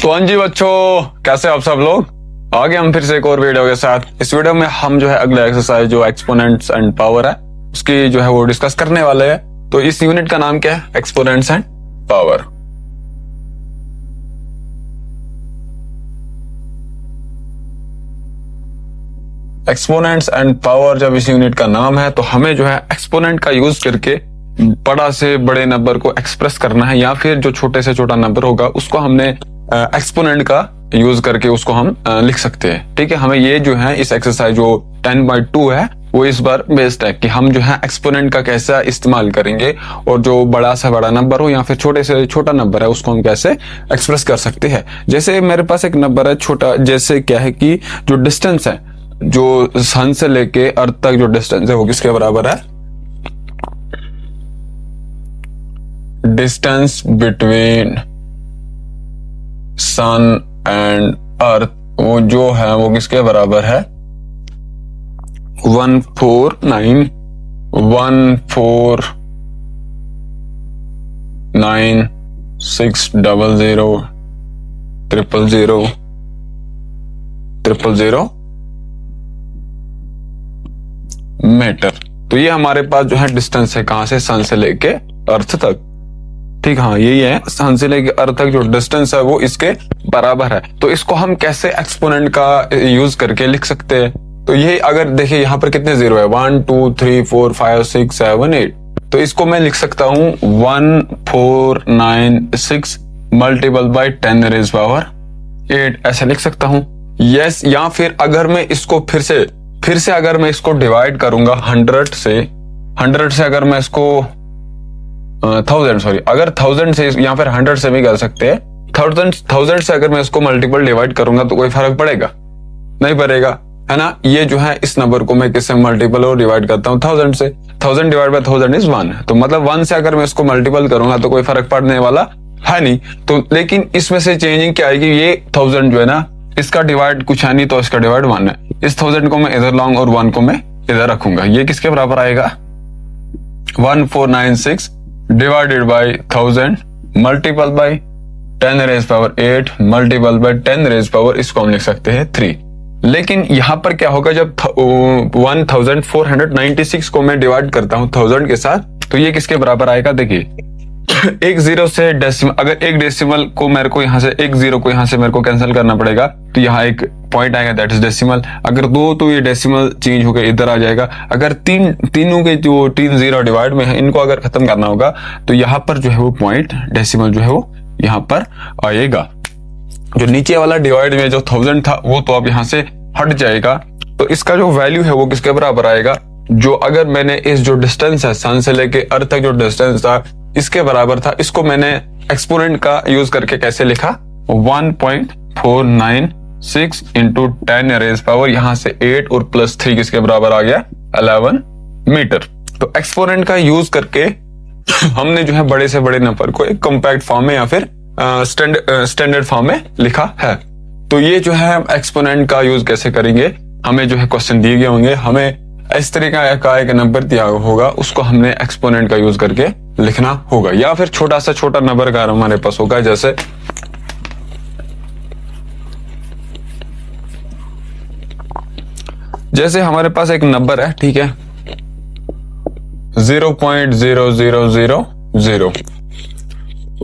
तो हाँ जी बच्चों, कैसे आप सब लोग। आगे हम फिर से एक और वीडियो के साथ। इस वीडियो में हम जो है अगला एक्सरसाइज जो एक्सपोनेंट्स एंड पावर है उसकी जो है वो डिस्कस करने वाले हैं। तो इस यूनिट का नाम क्या है? Exponents and power. Exponents and power जब इस यूनिट का नाम है तो हमें जो है एक्सपोनेंट का यूज करके बड़ा से बड़े नंबर को एक्सप्रेस करना है, या फिर जो छोटे से छोटा नंबर होगा उसको हमने एक्सपोनेंट का यूज करके उसको हम लिख सकते हैं। ठीक है, हमें ये जो है इस एक्सरसाइज जो 10/2 है वो इस बार बेस्ड है कि हम जो है एक्सपोनेंट का कैसा इस्तेमाल करेंगे और जो बड़ा से बड़ा नंबर हो या फिर छोटे से छोटा नंबर है उसको हम कैसे एक्सप्रेस कर सकते हैं। जैसे मेरे पास एक नंबर है छोटा, जैसे क्या है कि जो डिस्टेंस है, जो सन से लेके अर्थ तक जो डिस्टेंस है वो किसके बराबर है? Distance between sun and earth वो जो है वो किसके बराबर है? 149,149,600,000,000 मीटर। तो ये हमारे पास जो है डिस्टेंस है, कहां से? सन से लेके अर्थ तक। ठीक, हाँ यही है, सन से लेके अर्थ तक जो डिस्टेंस है वो इसके बराबर है। तो इसको हम कैसे एक्सपोनेंट का यूज करके लिख सकते हैं? तो ये अगर देखिए यहाँ पर कितने जीरो है, 1 2 3 4 5 6 7 8। तो इसको मैं लिख सकता हूँ 1496 मल्टीपल बाई 10 रेज पावर 8, ऐसे लिख सकता हूँ। यस, या फिर अगर मैं इसको फिर से अगर मैं इसको डिवाइड करूंगा 100 से अगर मैं इसको 1000 अगर 1000 से या फिर 100 से भी कर सकते हैं। 1000 से अगर मैं इसको मल्टीपल डिवाइड करूंगा तो कोई फर्क पड़ेगा? नहीं पड़ेगा, है ना। ये जो है इस नंबर को मैं किससे मल्टीपल और डिवाइड करता हूँ? 1000 से। 1000 डिवाइड बाय 1000 इज 1। तो मतलब 1 से अगर मैं इसको मल्टीपल करूंगा तो कोई फर्क पड़ने वाला है नहीं। तो लेकिन इसमें से चेंजिंग क्या आएगी? ये 1000 जो है ना, इसका डिवाइड कुछ है नहीं तो इसका डिवाइड 1 है। इस 1000 को मैं इधर लाऊंगा और 1 को मैं इधर रखूंगा। ये किसके बराबर आएगा? 1496 divided by 1000 multiple by 10 raise power 8 multiple by 10 raise power, इसको हम लिख सकते हैं 3। लेकिन यहां पर क्या होगा, जब 1496 को मैं डिवाइड करता हूं 1000 के साथ तो ये किसके बराबर आएगा? देखिए एक जीरो से डेसिमल, अगर एक डेसिमल को मेरे को यहाँ से एक जीरो को यहाँ से मेरे को कैंसिल करना पड़ेगा तो यहाँ एक पॉइंट आएगा, दैट इज डेसिमल। अगर 2 तो ये डेसिमल चेंज होकर इधर आ जाएगा। अगर तीनों के जो 3 जीरो डिवाइड में है इनको अगर खत्म करना होगा तो यहाँ पर जो है वो पॉइंट डेसिमल जो है वो यहाँ पर आएगा। जो नीचे वाला डिवाइड में जो 1000 था वो तो अब यहाँ से हट जाएगा। तो इसका जो वैल्यू है वो किसके बराबर आएगा? जो अगर मैंने इस जो डिस्टेंस है सन से लेके अर्थ तक जो डिस्टेंस था इसके बराबर था, इसको मैंने एक्सपोनेंट का यूज करके कैसे लिखा? 1.496 इंटू 10 रेज पावर यहाँ से 8 और प्लस 3 किसके बराबर आ गया? 11 मीटर। तो एक्सपोनेंट का यूज करके हमने जो है बड़े से बड़े नंबर को एक कॉम्पैक्ट फॉर्म में या फिर स्टैंडर्ड फॉर्म में लिखा है। तो ये जो है एक्सपोनेंट का यूज कैसे करेंगे, हमें जो है क्वेश्चन दिए गए होंगे, हमें इस तरीके का एक नंबर दिया होगा, उसको हमने एक्सपोनेंट का यूज करके लिखना होगा। या फिर छोटा सा छोटा नंबर अगर हमारे पास होगा, जैसे हमारे पास एक नंबर है, ठीक है, 0.0000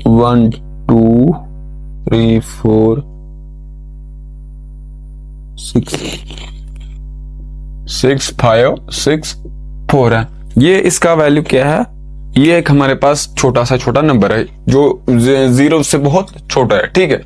1 2 3 4 6 5 6 4 है। ये इसका वैल्यू क्या है? ये एक हमारे पास छोटा सा छोटा नंबर है जो 0 से बहुत छोटा है। ठीक है,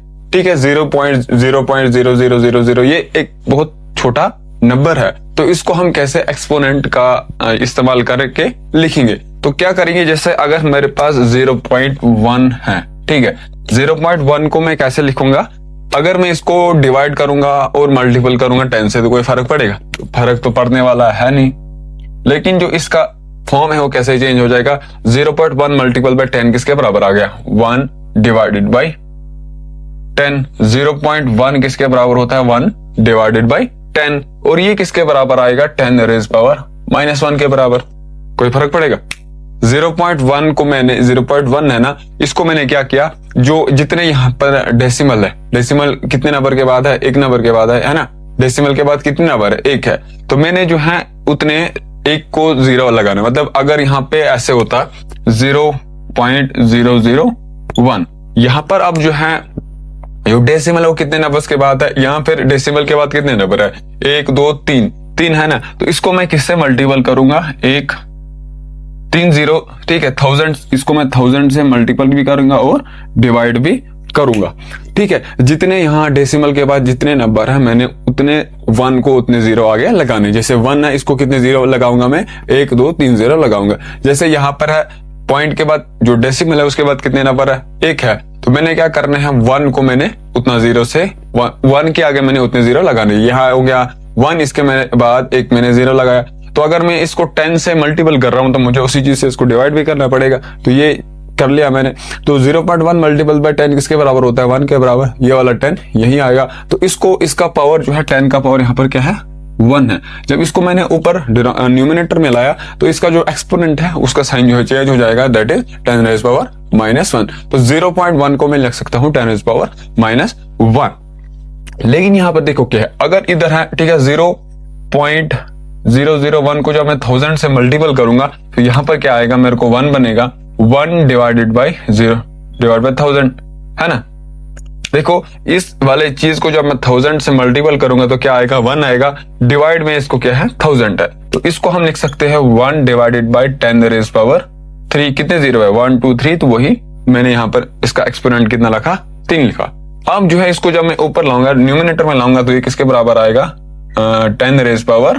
0.0000, ये एक बहुत छोटा नंबर है। तो इसको हम कैसे एक्सपोनेंट का इस्तेमाल करके लिखेंगे? तो क्या करेंगे, जैसे अगर मेरे पास 0.1 है, ठीक है, 0.1 को मैं कैसे लिखूंगा? अगर मैं इसको डिवाइड करूंगा और मल्टीपल करूंगा 10 से तो कोई फर्क पड़ेगा? तो फर्क तो पड़ने वाला है नहीं। लेकिन जो इसका फॉर्म है वो कैसे चेंज हो जाएगा? 0.1 मल्टीपल बाय 10 किसके बराबर आ गया? 1 डिवाइडेड बाय 10। 0.1 किसके बराबर होता है? 1 डिवाइडेड बाय 10। और ये किसके बराबर आएगा? 10 रेज पावर -1 के बराबर। कोई फर्क पड़ेगा? 0.1 को मैंने 0.1 है ना, इसको मैंने क्या किया, जो जितने यहाँ पर डेसिमल है, डेसिमल कितने नंबर के बाद है, एक नंबर के बाद है ना, डेसिमल के बाद कितने नंबर है, एक है, तो मैंने जो है उतने एक को 0 लगाना, मतलब अगर यहाँ पे ऐसे होता 0.001, यहाँ पर अब जो है जो डेसिमल है वो कितने नंबर्स के बाद है, यहाँ फिर डेसिमल के बाद कितने नंबर है, 1 2 3 3 है ना, तो इसको मैं किससे मल्टीपल करूंगा, 1 3 0, ठीक है, 1000, इसको मैं 1000 से मल्टीपल भी करूंगा और डिवाइड भी करूंगा, ठीक है। जितने यहाँ डेसिमल के बाद जितने नंबर है मैंने उतने 1 को उतने 0 आगे लगाने, जैसे 1 है इसको कितने 0 लगाऊंगा मैं, 1 2 3 0 लगाऊंगा। जैसे यहाँ पर है पॉइंट के बाद जो डेसिमल है उसके बाद कितने नंबर है, 1 है, तो मैंने क्या करना है, 1 को मैंने उतना 0 से 1 के आगे मैंने उतने 0 लगाने, यहाँ हो गया 1, इसके बाद एक मैंने 0 लगाया, तो अगर मैं इसको 10 से मल्टीपल कर रहा हूं तो मुझे उसी चीज से इसको डिवाइड भी करना पड़ेगा, तो ये कर लिया मैंने। तो 0.1 मल्टीपल बाय 10 किसके बराबर होता है, 1 के बराबर, ये वाला 10 यही आएगा। तो इसको, इसका पावर जो है 10 का पावर यहाँ पर क्या है, 1 है। जब इसको मैंने ऊपर न्यूमिनेटर में लाया तो इसका जो एक्सपोनेंट है उसका साइन जो है चेंज हो जाएगा, दैट इज 10 रेज़ पावर -1। तो 0.1 को मैं लिख सकता हूँ 10 रेज़ पावर -1। लेकिन यहाँ पर देखो क्या है, अगर इधर है, ठीक है, 0.001 को जब मैं 1000 से मल्टीपल करूंगा तो यहाँ पर क्या आएगा, मेरे को 1 बनेगा, 1 डिवाइडेड बाई 0 डिवाइड बाई 1000, है ना। देखो इस वाले चीज को जब मैं 1000 से मल्टीपल करूंगा तो क्या आएगा, 1 आएगा, डिवाइड में इसको क्या है 1000 है, तो इसको हम लिख सकते हैं 1 डिवाइडेड बाई 10 रेज़ पावर 3, कितने 0 है, 1 2 3, तो वही मैंने यहाँ पर इसका एक्सपोनेंट कितना लिखा, 3 लिखा। अब जो है इसको जब मैं ऊपर लाऊंगा, न्यूमिनेटर में लाऊंगा, तो ये किसके बराबर आएगा, 10 रेज़ पावर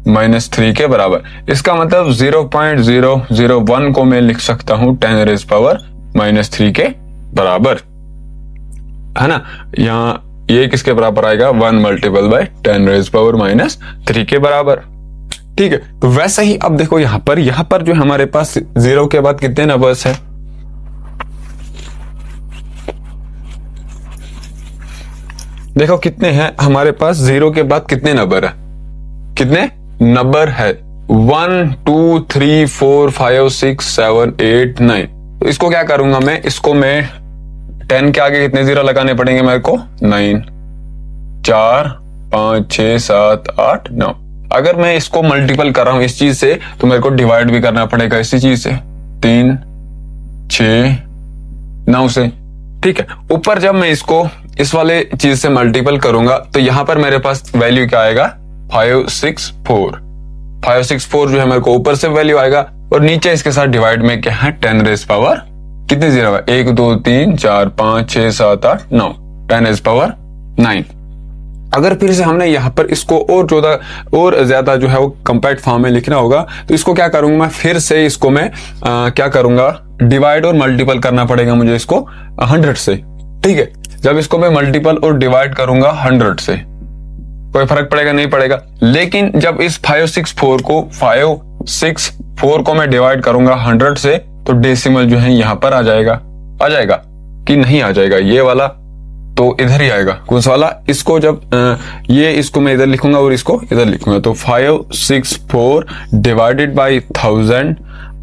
-3 के बराबर। इसका मतलब 0.001 को मैं लिख सकता हूं 10 रेज़ पावर -3 के बराबर, है ना। यहाँ ये किसके बराबर आएगा, 1 मल्टीपल बाय 10 रेज़ पावर -3 के बराबर, ठीक है। तो वैसे ही अब देखो यहाँ पर जो हमारे पास 0 के बाद कितने नंबर्स है, देखो कितने हैं हमारे पास, 0 के बाद कितने नंबर है, कितने नंबर है, 1 2 3 4 5 6 7 8 9। तो इसको क्या करूंगा मैं, इसको मैं 10 के आगे कितने 0 लगाने पड़ेंगे मेरे को, 9 4 5 6 7 8 9। अगर मैं इसको मल्टीपल कर रहा हूं इस चीज से तो मेरे को डिवाइड भी करना पड़ेगा इसी चीज से, 3 6 9 से, ठीक है। ऊपर जब मैं इसको इस वाले चीज से मल्टीपल करूंगा तो यहां पर मेरे पास वैल्यू क्या आएगा, 564 जो है मेरे को ऊपर से वैल्यू आएगा, और नीचे इसके साथ डिवाइड में क्या है, 10 रेज़ पावर कितने 0 है, 1 2 3 4 5 6 7 8 9, 10 रेज़ पावर 9। अगर फिर से हमने यहाँ पर इसको और ज्यादा जो है वो कंपैक्ट फॉर्म में लिखना होगा तो इसको क्या करूंगा मैं, फिर से इसको मैं क्या करूंगा, डिवाइड और मल्टीपल करना पड़ेगा मुझे इसको 100 से, ठीक है। जब इसको मैं मल्टीपल और डिवाइड करूंगा 100 से कोई फर्क पड़ेगा, नहीं पड़ेगा। लेकिन जब इस 564 को मैं डिवाइड करूंगा 100 से तो डेसिमल जो है यहाँ पर आ जाएगा कि नहीं आ जाएगा, ये वाला तो इधर ही आएगा, कौन सा वाला, इसको जब इसको मैं इधर लिखूंगा और इसको इधर लिखूंगा, तो 564 divided by 1000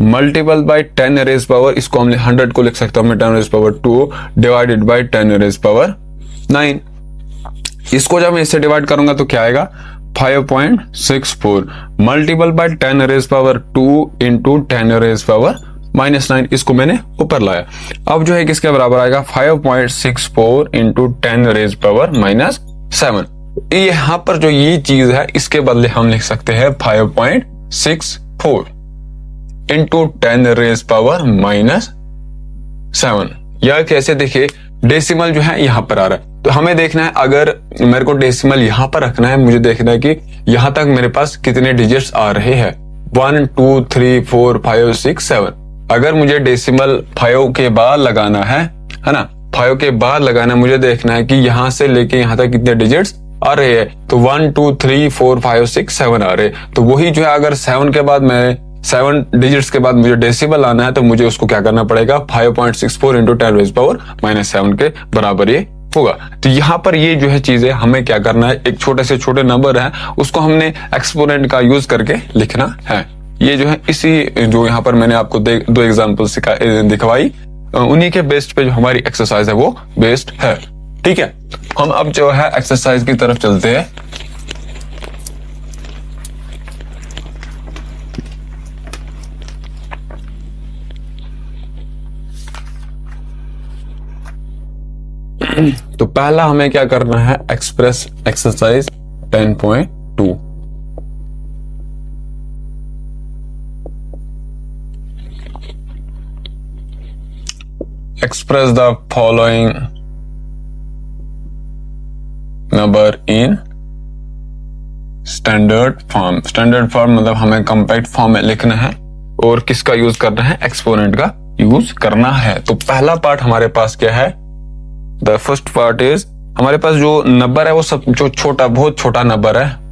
multiple by 10 rays power, इसको हम 100 को लिख सकता हूं मैं 10 rays power 2 divided by 10 rays power 9। इसको जब मैं इससे डिवाइड करूंगा तो क्या आएगा, 5.64 multiple bye 10 rays power 2 into 10 rays power -9, इसको मैंने ऊपर लाया। अब जो है किसके बराबर आएगा, 5.64 इंटू 10 रेज़ पावर -7। यहाँ पर जो ये चीज है इसके बदले हम लिख सकते हैं 5.64 इंटू 10 रेज़ पावर -7। यह कैसे, देखिए डेसिमल जो है यहाँ पर आ रहा है, तो हमें देखना है, अगर मेरे को डेसिमल यहाँ पर रखना है, मुझे देखना है कि यहाँ तक मेरे पास कितने डिजिट्स आ रहे हैं, 1 2 3 4 5 6 7। अगर मुझे डेसिमल 5 के बाद लगाना है ना, 5 के बाद लगाना है, मुझे देखना है कि यहाँ से लेके यहाँ तक कितने डिजिट्स आ रहे हैं, तो 1 2 3 4 5 6 7 आ रहे हैं। तो वही जो है, अगर 7 के बाद मैं 7 डिजिट्स के बाद मुझे डेसिमल आना है तो मुझे उसको क्या करना पड़ेगा, 5.64 इंटू 10 रेज़ पावर -7 के बराबर ये होगा। तो यहाँ पर ये जो है चीजें हमें क्या करना है, एक छोटे से छोटे नंबर है उसको हमने एक्सपोनेंट का यूज करके लिखना है। ये जो है इसी जो यहाँ पर मैंने आपको दो एग्जाम्पल दिखवाई उन्हीं के बेस्ड पे जो हमारी एक्सरसाइज है वो बेस्ड है। ठीक है, हम अब जो है एक्सरसाइज की तरफ चलते हैं। तो पहला हमें क्या करना है, express exercise 10.2। Express the following number in standard form. Standard form मतलब हमें कॉम्पैक्ट फॉर्म में लिखना है और किसका यूज करना है, एक्सपोनेंट का यूज करना है। तो पहला पार्ट हमारे पास क्या है, द फर्स्ट पार्ट इज, हमारे पास जो नंबर है वो सब जो छोटा, बहुत छोटा नंबर है,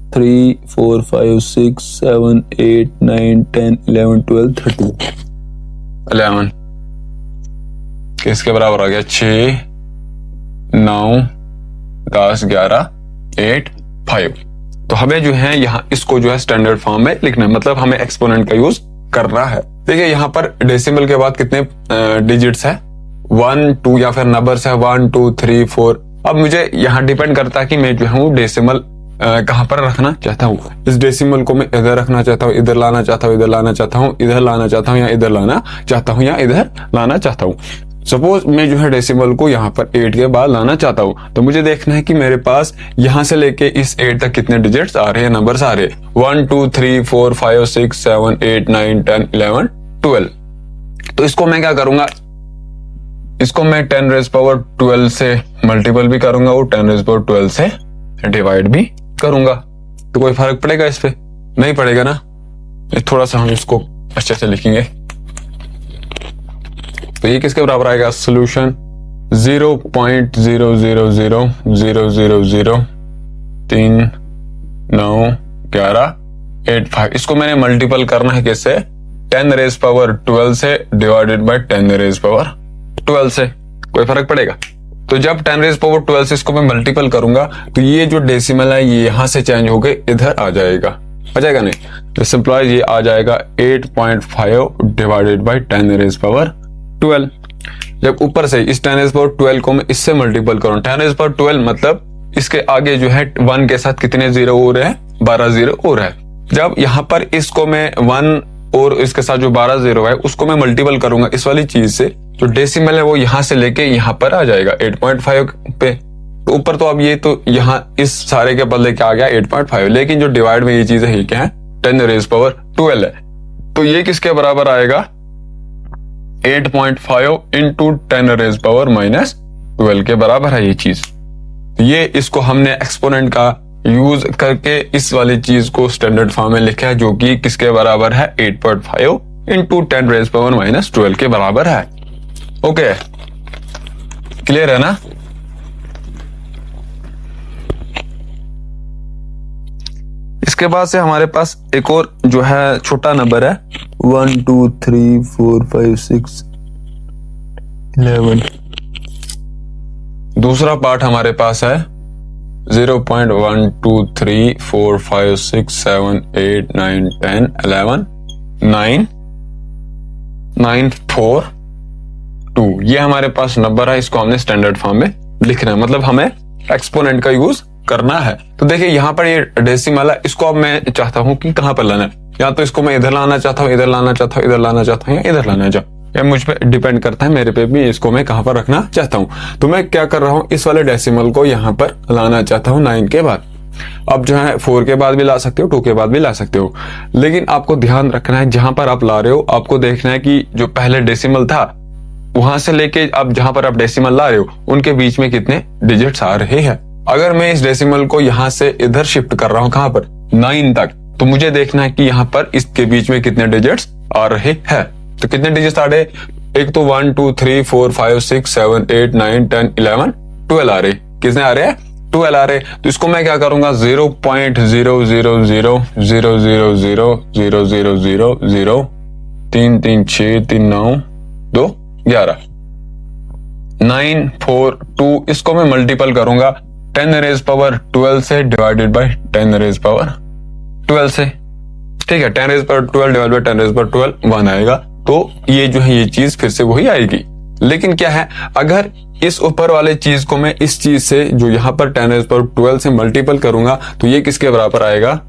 3, 4, 5, 6, 7, 8, 9, 10, 11, 12, 13, 11 किसके बराबर आ गया, 6, 9, 10, 11, 8, 5। तो हमें जो है यहाँ इसको जो है स्टैंडर्ड फॉर्म में लिखना है, मतलब हमें एक्सपोनेंट का यूज करना है। देखिए यहाँ पर डेसिमल के बाद कितने डिजिट्स है, 1, 2 या फिर नंबर्स है 1, 2, 3, 4। अब मुझे यहाँ डिपेंड करता है कि मैं जो हूँ डेसिमल कहाँ पर रखना चाहता हूँ। इस डेसिमल को मैं इधर रखना चाहता हूँ, इधर लाना चाहता हूँ, इधर लाना चाहता हूँ, इधर लाना चाहता हूँ, या इधर लाना चाहता हूँ, या इधर लाना चाहता हूँ। सपोज मैं जो है डेसिमल को यहाँ पर 8 के बाद लाना चाहता हूँ, तो मुझे देखना है कि मेरे पास यहाँ से लेके इस 8 तक कितने डिजिट्स आ रहे हैं, नंबर्स आ रहे हैं, 1, 2, 3, 4, 5, 6, 7, 8, 9, 10, 11, 12। तो इसको मैं क्या करूंगा, इसको मैं 10 रेज़ पावर 12 से मल्टीपल भी करूंगा और 10 रेज़ पावर 12 से डिवाइड भी करूंगा। तो कोई फर्क पड़ेगा इस पे? नहीं पड़ेगा ना। थोड़ा सा हम इसको अच्छे से लिखेंगे। तो ये किसके बराबर आएगा, सोल्यूशन 0.00000391185। इसको मैंने मल्टीपल करना है किससे, 10 रेज़ पावर 12 से डिवाइडेड बाय 10 रेज़ पावर 12 से। कोई फर्क पड़ेगा? तो जब 10 रेज़ पावर 12 से इसको मैं मल्टीपल करूंगा तो ये जो डेसिमल है ये यहां से चेंज होके इधर आ जाएगा, आ जाएगा नहीं? तो सिंपलाइज ये आ जाएगा 8.5 डिवाइडेड बाय 10 रेज़ पावर 12। जब ऊपर से इस 10 रेज़ पावर 12 को मैं इससे मल्टीपल करूं, 10 रेज़ पावर 12 मतलब इसके आगे जो है 1 के साथ कितने जीरो हो रहे हैं, 12 जीरो हो रहा है। जब यहाँ पर इसको मैं 1 और इसके साथ जो 12 जीरो है उसको मैं मल्टीपल करूंगा इस वाली चीज से, जो डेसिमल है वो यहां से लेके यहां पर आ जाएगा 8.5 पे। तो ऊपर तो अब ये तो यहाँ इस सारे के बदले क्या आ गया 8.5, लेकिन जो डिवाइड में ये चीज है क्या है, 10 रेज़ पावर 12 है। तो ये किसके बराबर आएगा, 8.5 इंटू 10 रेज़ पावर -12 के बराबर है ये चीज। ये इसको हमने एक्सपोनेंट का यूज करके इस वाली चीज को स्टैंडर्ड फॉर्म में लिखा है, जो कि किसके बराबर है, 8.5 इंटू 10 रेज़ पावर -12 के बराबर है। ओके, क्लियर है ना? इसके बाद से हमारे पास एक और जो है छोटा नंबर है 1, 2, 3, 4, 5, 6, 11। दूसरा पार्ट हमारे पास है 0.1, 2, 3, 4, 5, 6, 7, 8, 9, 10, 11, 9, 9, 4, 2। ये हमारे पास नंबर है, इसको हमने स्टैंडर्ड फॉर्म में लिखना है, मतलब हमें एक्सपोनेंट का यूज करना है। तो देखिए यहाँ पर ये डेसिमल है, इसको अब मैं चाहता हूँ कि कहाँ पर लाना है, या तो इसको मैं इधर लाना चाहता हूँ, इधर लाना चाहता हूँ, इधर लाना चाहता हूँ, या इधर लाना चाहता हूँ, या मुझ पे डिपेंड करता है मेरे पे भी, इसको मैं कहाँ पर रखना चाहता हूँ। तो मैं क्या कर रहा हूँ, इस वाले डेसिमल को यहाँ पर लाना चाहता हूँ 9 के बाद। अब जो है 4 के बाद भी ला सकते हो, 2 के बाद भी ला सकते हो, लेकिन आपको ध्यान रखना है जहां पर आप ला रहे हो आपको देखना है कि जो पहले डेसिमल था वहां से लेके अब जहां पर आप डेसिमल ला रहे हो उनके बीच में कितने डिजिट्स आ रहे हैं। अगर मैं इस डेसिमल को यहां से इधर शिफ्ट कर रहा हूं, कहां पर, 9 तक, तो मुझे देखना है कि यहाँ पर इसके बीच में कितने डिजिट्स आ रहे हैं। तो कितने डिजिट्स आ रहे, एक तो 1, 2, 3, 4, 5, 6, 7, 8, 9, 10, 11, 12 आ रहे। कितने आ रहे हैं, 12 आ रहे। तो इसको मैं क्या करूंगा, 0.000000000 3, 3, 6, 3, 9, 2, 11, 9, 4, 2। इसको मैं मल्टीपल करूंगा 10 रेज़ पावर 12 से डिवाइडेड बाय 10 रेज़ पावर 12 से, ठीक है। 10 raise power 12 divide by 10 raise power 12 1 आएगा। तो ये जो है ये चीज फिर से वही आएगी। लेकिन क्या है, अगर इस ऊपर वाले चीज को मैं इस चीज से जो यहाँ पर 10 रेज पावर 12 से मल्टीपल करूंगा तो ये किसके बराबर आएगा,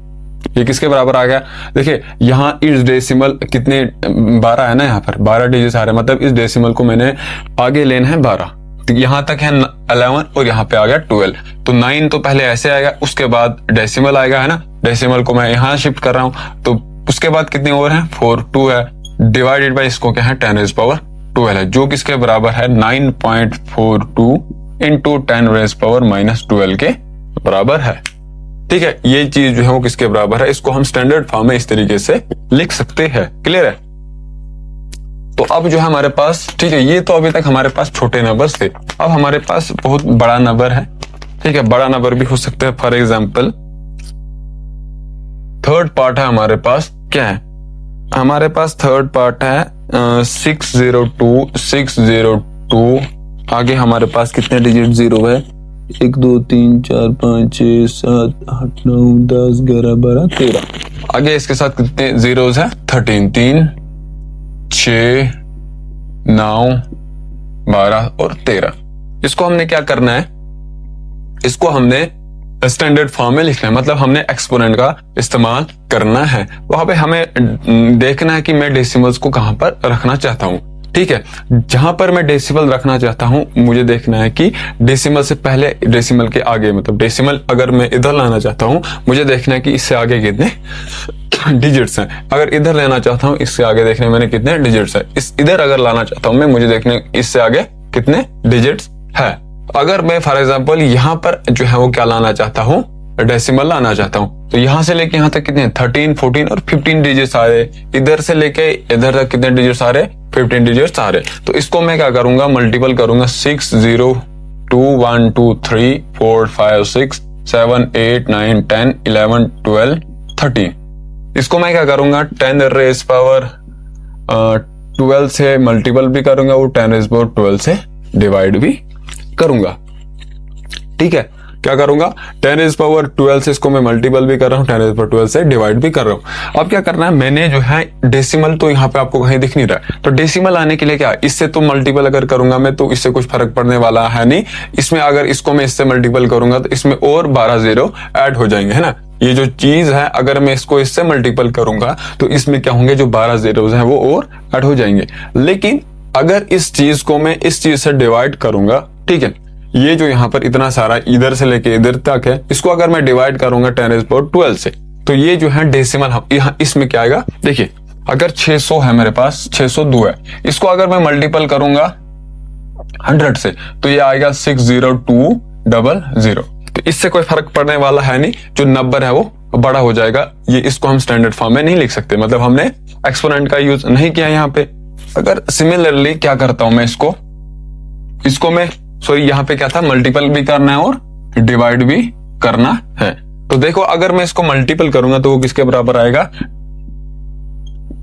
ये किसके बराबर आ गया। देखिए यहाँ इस डेसिमल कितने 12 है ना, यहाँ पर 12 डिजिट आ रहे हैं, मतलब इस डेसिमल को मैंने आगे लेना है 12, तो यहाँ तक है 11 और यहाँ पे आ गया 12। तो 9 तो पहले ऐसे आएगा, उसके बाद डेसिमल आएगा, है ना। डेसिमल को मैं यहाँ शिफ्ट कर रहा हूँ, तो उसके बाद कितने और हैं 4, 2 है, डिवाइडेड बाय इसको क्या है 10 रेज पावर 12 है, जो किसके बराबर है 9.42 इंटू 10 रेज पावर -12 के बराबर है। ठीक है, ये चीज जो है वो किसके बराबर है, इसको हम स्टैंडर्ड फॉर्म में इस तरीके से लिख सकते हैं। क्लियर है। तो अब जो है हमारे पास, ठीक है, ये तो अभी तक हमारे पास छोटे नंबर्स थे। अब हमारे पास बहुत बड़ा नंबर है, ठीक है, बड़ा नंबर भी हो सकता है। फॉर एग्जाम्पल थर्ड पार्ट है हमारे पास, क्या है हमारे पास थर्ड पार्ट है 602। आगे हमारे पास कितने डिजिट जीरो है, 1 2 3 4 5 6 7 8 9 10 11 12 13। आगे इसके साथ कितने जीरोस है 13, 3 6 9 12 और 13। इसको हमने क्या करना है, इसको हमने स्टैंडर्ड फॉर्म में लिखना है, मतलब हमने एक्सपोनेंट का इस्तेमाल करना है। वहां पे हमें देखना है कि मैं डेसिमल्स को कहां पर रखना चाहता हूं। ठीक है, जहां पर मैं डेसिमल रखना चाहता हूं मुझे देखना है कि डेसिमल से पहले, डेसिमल के आगे, मतलब डेसिमल अगर मैं इधर लाना चाहता हूं मुझे देखना है कि इससे आगे कितने डिजिट्स हैं। अगर इधर लेना चाहता हूं इससे आगे देखने मैंने कितने डिजिट्स है। इस इधर अगर लाना चाहता हूं मैं, मुझे देखने इससे आगे कितने डिजिट्स है। अगर मैं फॉर एग्जांपल यहाँ पर जो है वो क्या लाना चाहता हूँ, डेसिमल लाना चाहता हूँ, तो यहाँ से लेके यहाँ तक कितने 13, 14 और 15 डिजिट्स आ रहे। इधर से लेके इधर तक कितने डिजिट्स आ रहे 15 डिजिट्स आ रहे। तो इसको मैं क्या करूंगा, मल्टीपल करूंगा 6 0 2 1 2 3 4 5 6 7 8 9 10 11 12 13। इसको मैं क्या करूंगा 10 रेज पावर 12 से मल्टीपल भी करूंगा और 10 रेज पावर 12 से डिवाइड भी करूंगा। ठीक है, क्या करूंगा 10 रेज पावर 12 से इसको मैं मल्टीपल भी कर रहा हूँ, 10 रेज पावर 12 से डिवाइड भी कर रहा हूँ। अब क्या करना है, मैंने जो है डेसिमल तो यहाँ पे आपको कहीं दिख नहीं रहा है, तो डेसिमल आने के लिए क्या, इससे तो मल्टीपल अगर करूंगा मैं तो इससे कुछ फर्क पड़ने वाला है नहीं। इसमें अगर इसको मैं इससे मल्टीपल करूंगा तो इसमें और 12 जीरो ऐड हो जाएंगे, है ना। ये जो चीज है अगर मैं इसको इससे मल्टीपल करूंगा तो इसमें क्या होंगे, जो 12 जीरोस हैं वो और ऐड हो जाएंगे। लेकिन अगर इस चीज को मैं इस चीज से डिवाइड करूंगा, ठीक है, ये जो यहाँ पर इतना सारा इधर से लेके इधर तक है, इसको अगर मैं डिवाइड करूंगा 10 रेज पावर 12 से, तो ये जो है डेसिमल यहाँ इसमें क्या आएगा, देखिए अगर 600 है मेरे पास, 602 है, इसको अगर मैं मल्टीपल करूंगा 100 से तो ये आएगा 60200। तो इससे कोई फर्क पड़ने वाला है नहीं, जो नंबर है वो बड़ा हो जाएगा। ये इसको हम स्टैंडर्ड फॉर्म में नहीं लिख सकते, मतलब हमने एक्सपोनेंट का यूज नहीं किया यहाँ पे। अगर सिमिलरली क्या करता हूं मैं, इसको मैं सॉरी यहाँ पे क्या था, मल्टीपल भी करना है और डिवाइड भी करना है। तो देखो अगर मैं इसको मल्टीपल करूंगा तो वो किसके बराबर आएगा,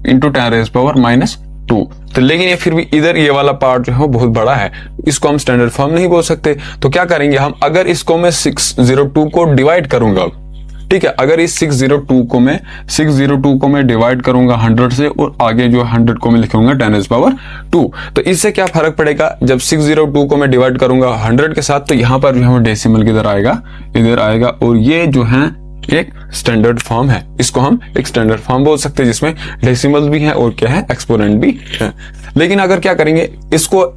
इंटू 10 रेज पावर -2। तो लेकिन ये फिर भी इधर ये वाला पार्ट जो है वो बहुत बड़ा है, इसको हम स्टैंडर्ड फॉर्म नहीं बोल सकते। तो क्या करेंगे हम, अगर इसको मैं 602 को डिवाइड करूंगा, ठीक है, अगर इस 602 को मैं डिवाइड करूंगा 100 से और आगे जो 100 को मैं लिखूंगा 10 रेज पावर 2, तो इससे क्या फर्क पड़ेगा, जब 602 को मैं डिवाइड करूंगा 100 के साथ तो यहाँ पर जो है डेसिमल किधर आएगा, इधर आएगा। और ये जो है एक स्टैंडर्ड फॉर्म है, इसको हम एक स्टैंडर्ड फॉर्म बोल सकते हैं जिसमें डेसिमल भी है और क्या है एक्सपोनेंट भी है। लेकिन अगर क्या करेंगे, इसको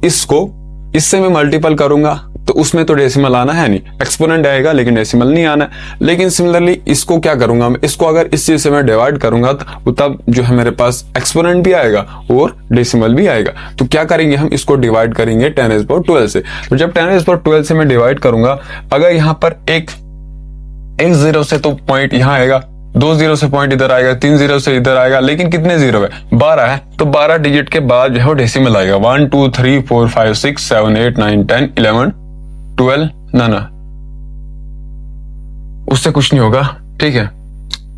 इससे मैं मल्टीपल करूंगा तो उसमें तो डेसिमल आना है नहीं, एक्सपोनेंट आएगा लेकिन डेसिमल नहीं आना। लेकिन सिमिलरली इसको क्या करूंगा मैं, इसको अगर इस चीज से मैं डिवाइड करूंगा तो तब जो है मेरे पास एक्सपोनेंट भी आएगा और डेसिमल भी आएगा। तो क्या करेंगे हम, इसको डिवाइड करेंगे 10 रेज पावर 12 से। तो जब 10 रेज पावर 12 से मैं डिवाइड करूंगा, अगर यहाँ पर एक जीरो से तो पॉइंट यहाँ आएगा, 2 जीरो से पॉइंट इधर आएगा, 3 जीरो से इधर आएगा, लेकिन कितने जीरो है 12 है, तो 12 डिजिट के बाद जो है डेसिमल आएगा 1 2 3 4 5 6 7 8 9 10 11 12 ना उससे कुछ नहीं होगा। ठीक है,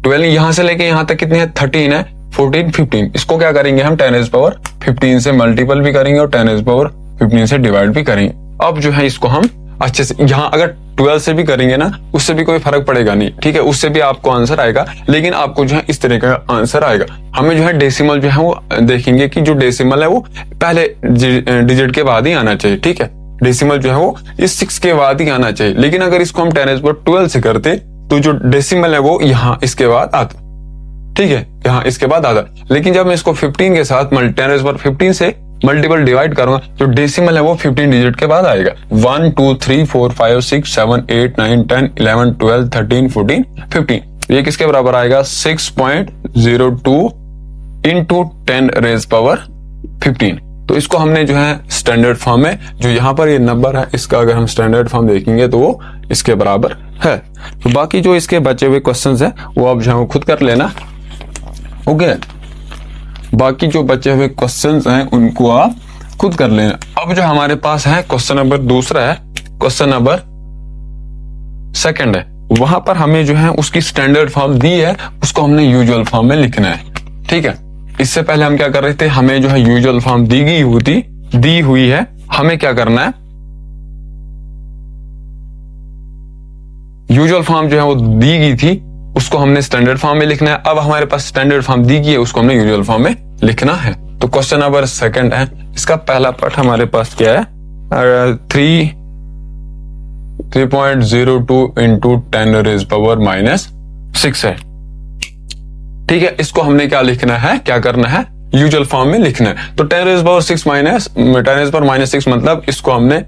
12 यहां से लेके यहां तक कितने हैं 13 है, 14 15। इसको क्या करेंगे हम 10 रेज पावर 15 से मल्टीपल भी करेंगे और 10 रेज पावर 15 से डिवाइड भी करेंगे। अब जो है इसको हम अच्छे से। यहाँ अगर 12 से भी करेंगे ना, उससे भी कोई फर्क पड़ेगा नहीं, ठीक है, उससे भी आपको आंसर आएगा, लेकिन आपको जो है इस तरह का आंसर आएगा। हमें जो है डेसिमल जो है वो देखेंगे कि जो डेसिमल है वो पहले डिजिट के बाद ही आना चाहिए, ठीक है, डेसिमल जो है वो इस 6 के बाद ही आना चाहिए। लेकिन अगर इसको हम 10^12 से करते तो जो डेसिमल है वो यहाँ इसके बाद आता, ठीक है, यहाँ इसके बाद आता। लेकिन जब मैं इसको 15 के साथ 10^15 से मल्टीपल डिवाइड करूंगा तो डेसिमल है वो 15 डिजिट के बाद आएगा। 1 2 3 4 5 6 7 8 9 10 11 12 13 14 15। ये किसके बराबर आएगा? 6.02 इंटू 10^15। तो इसको हमने जो है स्टैंडर्ड फॉर्म में, जो यहाँ पर ये नंबर है इसका अगर हम स्टैंडर्ड फॉर्म देखेंगे तो वो इसके बराबर है। तो बाकी जो इसके बचे हुए क्वेश्चंस हैं वो आप जो है खुद कर लेना, ओके। बाकी जो बचे हुए क्वेश्चंस हैं उनको आप खुद कर लेना। अब जो हमारे पास है क्वेश्चन नंबर दूसरा है, क्वेश्चन नंबर सेकंड है, वहां पर हमें जो है उसकी स्टैंडर्ड फॉर्म दी है, उसको हमने यूजुअल फॉर्म में लिखना है, ठीक है। इससे पहले हम क्या कर रहे थे, हमें जो है यूजुअल फॉर्म दी हुई है, हमें क्या करना है, यूजुअल फॉर्म जो है वो दी गई थी, उसको हमने स्टैंडर्ड फॉर्म में लिखना है। अब हमारे पास स्टैंडर्ड फॉर्म दी गई है, उसको हमने यूजुअल फॉर्म में लिखना है। तो क्वेश्चन नंबर सेकंड है, इसका पहला पार्ट हमारे पास क्या है, 3.02 इंटू 10⁻⁻6 है, ठीक है। इसको हमने क्या लिखना है, क्या करना है, यूजुअल फॉर्म में लिखना है। तो 10⁻6 मतलब इसको हमने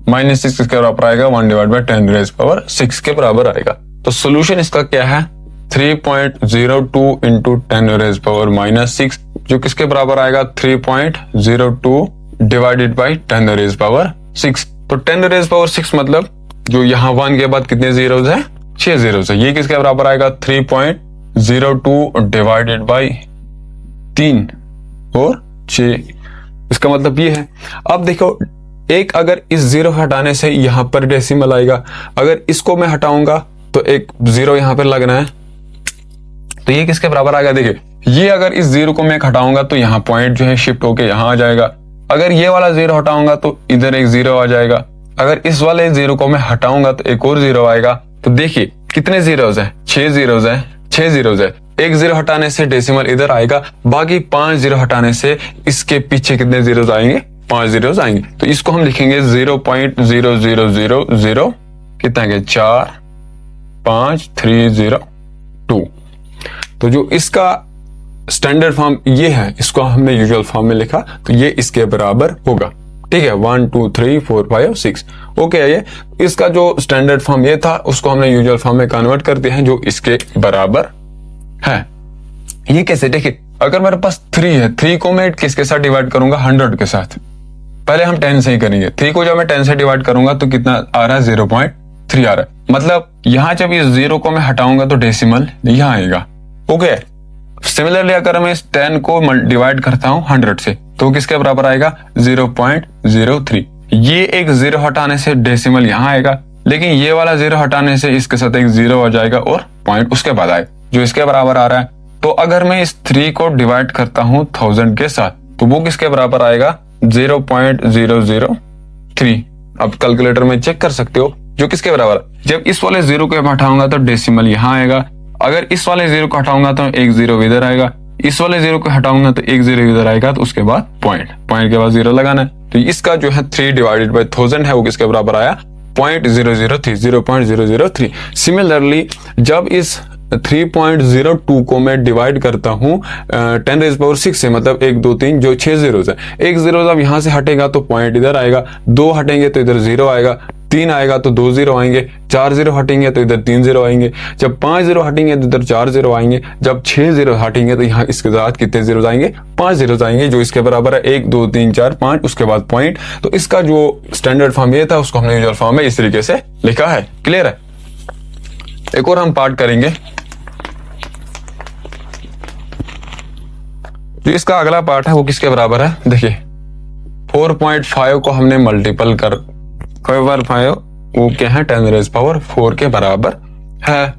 10⁻6 के बराबर आएगा, 1/10⁻6 के बराबर आएगा। तो सोल्यूशन इसका क्या है, 3.02 इंटू 10⁻6, जो किसके बराबर आएगा, 3.02 डिवाइडेड बाई 10⁻6। तो 10⁻6 मतलब जो यहाँ 1 के बाद कितने जीरोस हैं, 6 जीरोस है, ये किसके बराबर आएगा, 3.02 डिवाइडेड बाई 3 और 6। इसका मतलब ये है। अब देखो, एक अगर इस जीरो हटाने से यहां पर डेसिमल आएगा, अगर इसको मैं हटाऊंगा तो एक जीरो यहां पर लगना है, तो ये किसके बराबर आएगा, देखिए ये अगर इस जीरो को मैं हटाऊंगा तो यहाँ पॉइंट जो है शिफ्ट होके यहां आ जाएगा। अगर ये वाला जीरो हटाऊंगा तो इधर एक जीरो आ जाएगा। अगर इस वाले जीरो को मैं हटाऊंगा तो एक और जीरो आएगा। तो देखिए कितने जीरोज हैं, 6 जीरोज हैं, 6 जीरोज है। एक जीरो हटाने से डेसिमल इधर आएगा, बाकी 5 जीरो हटाने से इसके पीछे कितने जीरोज आएंगे, 5 जीरोज आएंगे। तो इसको हम लिखेंगे 0.0000 कितना है, 45302। तो जो इसका स्टैंडर्ड फॉर्म ये है, इसको हमने यूजुअल फॉर्म में लिखा, तो ये इसके बराबर होगा, ठीक है। 1 2 3 4 5 6, ओके। ये इसका जो स्टैंडर्ड फॉर्म ये था, उसको हमने यूजुअल फॉर्म में कन्वर्ट करते हैं, जो इसके बराबर है। ये कैसे, देखिए अगर मेरे पास 3 है, 3 को मैं किसके साथ डिवाइड करूंगा, 100 के साथ। पहले हम 10 से ही करेंगे। 3 को जब मैं 10 से डिवाइड करूंगा तो कितना आ रहा है, 0.3 आ रहा है। मतलब यहां जब इस जीरो को मैं हटाऊंगा तो डेसिमल यहां आएगा, ओके। सिमिलरली अगर मैं इस 10 को डिवाइड करता हूं 100 से तो किसके बराबर आएगा, 0.03। ये एक जीरो हटाने से डेसिमल यहां आएगा, लेकिन ये वाला जीरो हटाने से इसके साथ एक जीरो आ जाएगा और पॉइंट उसके बाद आएगा, जो इसके बराबर आ रहा है। तो अगर मैं इस 3 को डिवाइड करता हूं 1000 के साथ तो वो किसके बराबर आएगा, 0.003। अब कैलकुलेटर में चेक कर सकते हो, जो किसके बराबर, जब इस वाले जीरो को हटाऊंगा तो डेसिमल यहां आएगा। अगर इस वाले जीरो को हटाऊंगा तो एक जीरो इधर आएगा, इस वाले जीरो को हटाऊंगा तो एक जीरो इधर आएगा, तो उसके बाद पॉइंट के बाद जीरो लगाना है। तो इसका जो है 3 डिवाइडेड बाई 1000 है, वो किसके बराबर आया, 0.003। सिमिलरली जब इस 3.02 को मैं डिवाइड करता हूं 10⁻6 से, मतलब 1 2 3 जो 6 जीरोस है, एक जीरो जब यहां से हटेगा तो पॉइंट इधर आएगा, 2 हटेंगे तो इधर जीरो आएगा, 3 आएगा तो 2 जीरो आएंगे, 4 जीरो हटेंगे तो इधर 3 जीरो आएंगे, जब 5 जीरो हटेंगे तो इधर 4 जीरो आएंगे, जब 6 जीरो हटेंगे तो यहाँ इसके साथ कितने जीरो आएंगे, 5 जीरो आएंगे, जो इसके बराबर है 1 2 3 4 5, उसके बाद पॉइंट। तो इसका जो स्टैंडर्ड फॉर्म ये था, उसको हमने यूजुअल फॉर्म में इस तरीके से लिखा है। क्लियर है। एक और हम पार्ट करेंगे, जो इसका अगला पार्ट है वो किसके बराबर है, देखिए 4.5 को हमने मल्टीपल कर 5 वो क्या है, 10⁻4 के बराबर है।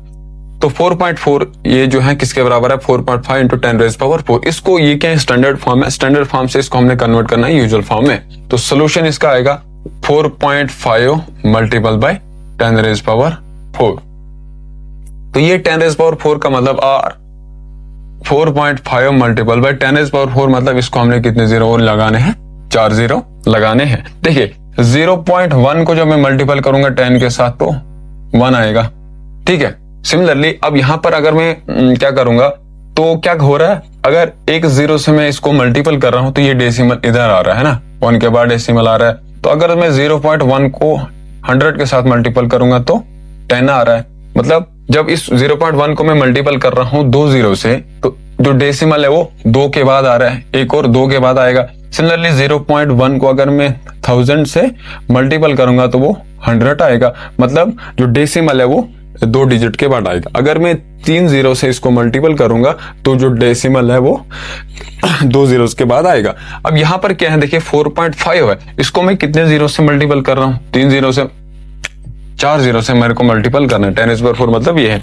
तो 4.4 ये जो है किसके बराबर है, 4.5 इंटू 10⁻4। इसको ये क्या है, स्टैंडर्ड फॉर्म है, स्टैंडर्ड फॉर्म से इसको हमने कन्वर्ट करना है यूजुअल फॉर्म में। तो सोल्यूशन इसका आएगा 4.5 मल्टीपल बाय 10⁻⁴। तो ये 10⁻⁴ का मतलब R 4.5 मल्टीपल बाय 10⁻⁴, मतलब इसको हमने कितने जीरो और लगाने हैं, 4 जीरो लगाने हैं। देखिए 0.1 को जब मैं मल्टीपल करूंगा 10 के साथ तो 1 आएगा, ठीक है। सिमिलरली अब यहां पर अगर मैं क्या करूंगा तो क्या हो रहा है, अगर एक जीरो से मैं इसको मल्टीपल कर रहा हूं तो ये डेसिमल इधर आ रहा है ना, 1 के बाद डेसिमल आ रहा है। तो अगर मैं 0.1 को 100 के साथ मल्टीपल करूंगा तो 10 आ रहा है। मतलब जब इस 0.1 को मैं मल्टीपल कर रहा हूं 2 जीरो से, तो जो डेसिमल है वो 2 के बाद आ रहा है, एक और 2 के बाद आएगा। सिमिलरली 0.1 को अगर मैं 1000 से मल्टीपल करूंगा तो वो 100 आएगा। मतलब जो डेसिमल है वो 2 डिजिट के बाद आएगा। अगर मैं 3 जीरो से इसको मल्टीपल करूंगा तो जो डेसिमल है वो 2 जीरो के बाद आएगा। अब यहां पर क्या है, देखिए 4.5 है, इसको मैं कितने जीरो से मल्टीपल कर रहा हूं, 3 जीरो से, 4 जीरो से मेरे को मल्टीपल करना है। 10⁻⁴ मतलब ये है।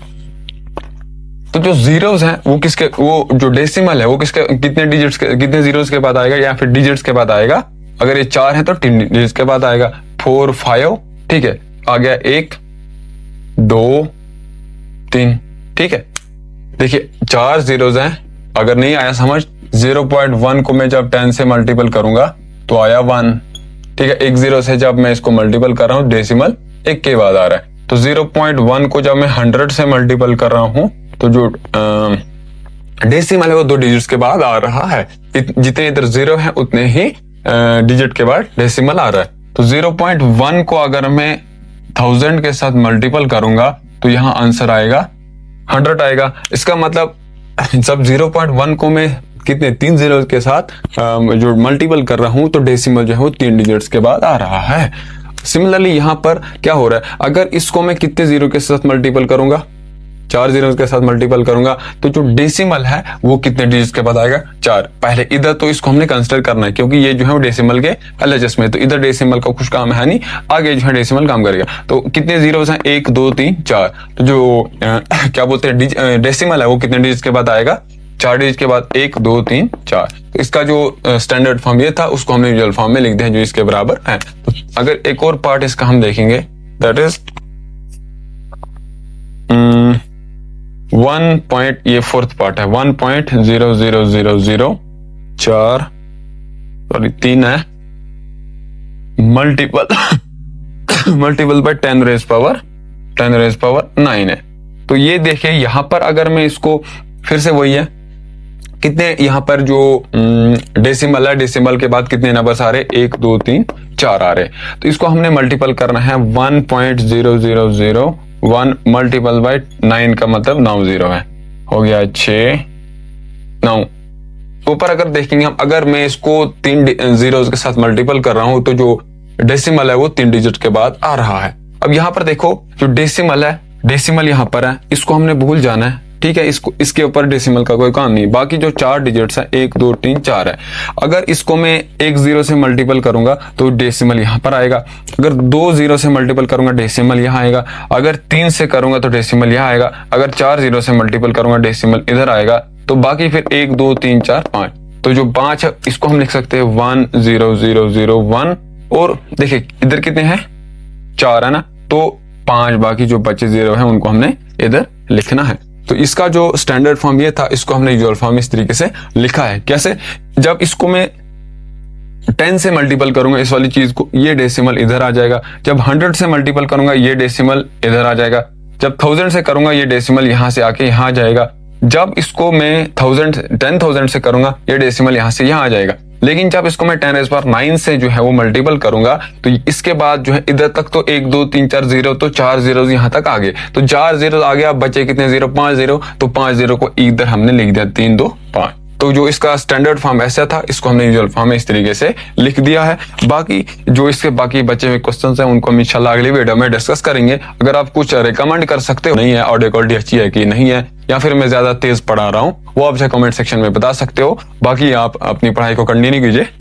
तो जो जीरोस हैं वो किसके, वो जो डेसिमल है वो किसके, कितने डिजिट्स के, कितने जीरोस के बाद आएगा या फिर डिजिट्स के बाद आएगा। अगर ये 4 है तो 3 डिजिट्स के बाद आएगा, 4 5, ठीक है, आ गया 1 2 3, ठीक है। देखिए 4 जीरोस हैं, अगर नहीं आया समझ, 0.1 को मैं जब 10 से मल्टीपल करूंगा तो आया 1, ठीक है। 1 जीरो से जब मैं इसको मल्टीपल कर रहा हूं डेसिमल 1 के बाद आ रहा है। तो 0.1 को जब मैं 100 से मल्टीपल कर रहा हूं तो जो डेसिमल है वो 2 डिजिट्स के बाद आ रहा है। जितने इधर जीरो है उतने ही डिजिट के बाद डेसिमल आ रहा है। तो 0.1 को अगर मैं 1000 के साथ मल्टीपल करूंगा तो यहाँ आंसर आएगा 100 आएगा। इसका मतलब जब 0.1 को मैं कितने 3 जीरो के साथ जो मल्टीपल कर रहा हूं तो डेसिमल जो है वो 3 डिजिट्स के बाद आ रहा है। सिमिलरली यहाँ पर क्या हो रहा है, अगर इसको मैं कितने जीरो के साथ मल्टीपल करूंगा, 4 जीरो के साथ मल्टीपल करूंगा तो जो डेसिमल है वो कितने डिजिट के बाद आएगा, 4। पहले इधर तो इसको हमने कंसिडर करना है क्योंकि ये जो है वो डेसिमल के एलएचएस में, तो इधर डेसिमल का कुछ काम है नहीं, आगे जो है डेसिमल काम करेगा। तो कितने जीरोस हैं, 1 2 3 4। तो जो क्या बोलते हैं डेसिमल है वो कितने डिजिट के बाद आएगा, 4 डिजिट के बाद 1 2 3 4। तो इसका जो स्टैंडर्ड फॉर्म ये था उसको हमने यूजुअल फॉर्म में लिख दिया जो इसके बराबर है। तो अगर एक और पार्ट इसका हम देखेंगे, दैट इज 1 पॉइंट, ये 4th पार्ट है, 1.00004 सॉरी 3 है मल्टीपल बाय 10⁻9 है। तो ये देखिए यहाँ पर अगर मैं इसको फिर से वही है, कितने यहाँ पर जो डेसिमल है, डेसिमल के बाद कितने नंबर्स आ रहे, 1 2 3 4 आ रहे। तो इसको हमने मल्टीपल करना है 1.0001 मल्टीपल बाय 9 का मतलब 9 जीरो है, हो गया 6 9। ऊपर अगर देखेंगे हम, अगर मैं इसको 3 जीरो के साथ मल्टीपल कर रहा हूं तो जो डेसिमल है वो 3 डिजिट के बाद आ रहा है। अब यहाँ पर देखो जो डेसिमल है, डेसिमल यहाँ पर है, इसको हमने भूल जाना है, ठीक है। इसको इसके ऊपर डेसिमल का कोई काम नहीं, बाकी जो 4 डिजिट्स है 1 2 3 4 है। अगर इसको मैं 1 जीरो से मल्टीपल करूंगा तो डेसिमल यहाँ पर आएगा, अगर 2 जीरो से मल्टीपल करूंगा डेसिमल यहाँ आएगा, अगर 3 से करूंगा तो डेसिमल यहाँ आएगा, अगर 4 जीरो से मल्टीपल करूंगा डेसिमल इधर आएगा। तो बाकी फिर 1 2 3 4 5, तो जो 5 है इसको हम लिख सकते हैं 10001। और देखिए इधर कितने हैं, 4 है ना, तो 5 बाकी जो बचे जीरो है उनको हमने इधर लिखना है। तो इसका जो स्टैंडर्ड फॉर्म ये था, इसको हमने यूजुअल फॉर्म इस तरीके से लिखा है। कैसे, जब इसको मैं 10 से मल्टीपल करूंगा इस वाली चीज को, ये डेसिमल इधर आ जाएगा। जब 100 से मल्टीपल करूंगा ये डेसिमल इधर आ जाएगा। जब 1000 से करूंगा ये डेसिमल यहां से आके यहां आ जाएगा। जब इसको मैं 10,000 से करूंगा ये डेसिमल यहां से यहां आ जाएगा। लेकिन जब इसको मैं 10⁻9 से जो है वो मल्टीपल करूंगा तो इसके बाद जो है इधर तक तो 1 2 3 4 जीरो, तो 4 जीरो यहाँ तक आ गए, तो 4 जीरो आ गया, बचे कितने जीरो, 5 जीरो। तो 5 जीरो को इधर हमने लिख दिया 3 2 5। तो जो इसका स्टैंडर्ड फॉर्म ऐसा था, इसको हमने यूजुअल फॉर्म में इस तरीके से लिख दिया है। बाकी जो इसके बाकी बचे हुए क्वेश्चंस हैं उनको हम इंशाल्लाह अगली वीडियो में डिस्कस करेंगे। अगर आप कुछ रिकमेंड कर सकते हो, नहीं है ऑडियो क्वालिटी अच्छी है कि नहीं है, या फिर मैं ज्यादा तेज पढ़ा रहा हूँ, वो आप कमेंट सेक्शन में बता सकते हो। बाकी आप अपनी पढ़ाई को कंटिन्यू कीजिए। Thank you.